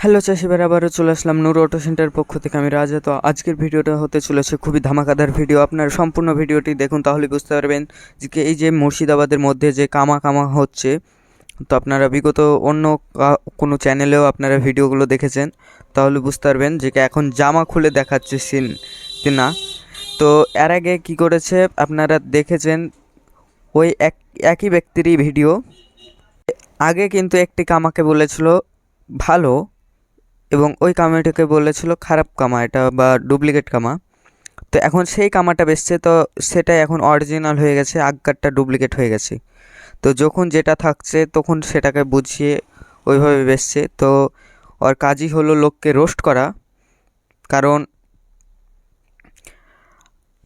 Hello চাষি ভাইরা, আবারও চলে আসলাম নূর অটো সেন্টার পক্ষ থেকে। আমি রাজা। তো আজকের ভিডিওটা হতে চলেছে খুবই ধামাকাদার ভিডিও। আপনার সম্পূর্ণ ভিডিওটি দেখুন, তাহলে বুঝতে পারবেন যে এই যে মুর্শিদাবাদের মধ্যে যে কামা কামা হচ্ছে। তো আপনারা বিগত অন্য কোনো চ্যানেলেও আপনারা ভিডিওগুলো দেখেছেন, তাহলে বুঝতে পারবেন যে এখন জামা খুলে দেখাচ্ছে সিন না। তো এর আগে কী করেছে আপনারা দেখেছেন, ওই একই ব্যক্তিরই ভিডিও। আগে কিন্তু একটি কামাকে বলেছিল ভালো, এবং ওই কামাটাকে বলেছিল খারাপ কামা, এটা বা ডুপ্লিকেট কামা। তো এখন সেই কামাটা বেচছে, তো সেটাই এখন অরিজিনাল হয়ে গেছে, আগকারটা ডুপ্লিকেট হয়ে গেছে। তো যখন যেটা থাকছে তখন সেটাকে বুঝিয়ে ওইভাবে বেচছে। তো ওর কাজই হলো লোককে রোস্ট করা। কারণ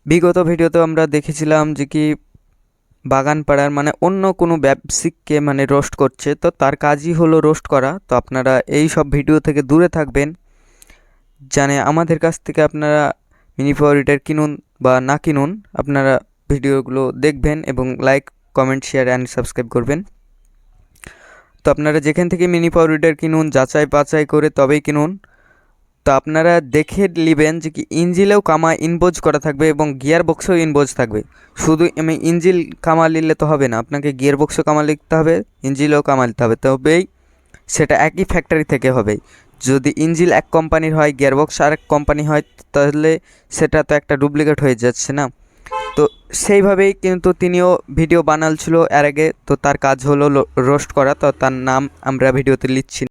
বিগত ভিডিওতে আমরা দেখেছিলাম যে কি বাগানপাড়ার মানে অন্য কোনো ব্যবসায়িককে মানে রোস্ট করছে, তো তার কাজই হলো রোস্ট করা। তো আপনারা এই সব ভিডিও থেকে দূরে থাকবেন, জানে আমাদের কাছ থেকে আপনারা মিনি পাওয়ার হিটার কিনুন বা না কিনুন, আপনারা ভিডিওগুলো দেখবেন এবং like, comment, share and subscribe করবেন। তো আপনারা যেখান থেকে মিনি পাওয়ার হিটার কিনুন, যাচাই বাছাই করে তবেই কিনুন। তো আপনারা দেখে নেবেন যে কি ইঞ্জিলেও কামা ইনবোজ করা থাকবে এবং গিয়ার বক্সেও ইনবোজ থাকবে। শুধু আমি ইঞ্জিল কামা নিলে তো হবে না, আপনাকে গিয়ার বক্সও কামা লিখতে হবে, ইঞ্জিলেও কামা লিখতে হবে, তবেই সেটা একই ফ্যাক্টরি থেকে হবে। যদি ইঞ্জিল এক কোম্পানির হয়, গিয়ারবক্স আরেক কোম্পানি হয়, তাহলে সেটা তো একটা ডুপ্লিকেট হয়ে যাচ্ছে না। তো সেইভাবেই কিন্তু তিনিও ভিডিও বানালছিল এর আগে। তো তার কাজ হলো রোস্ট করা, তো তার নাম আমরা ভিডিওতে লিখছি।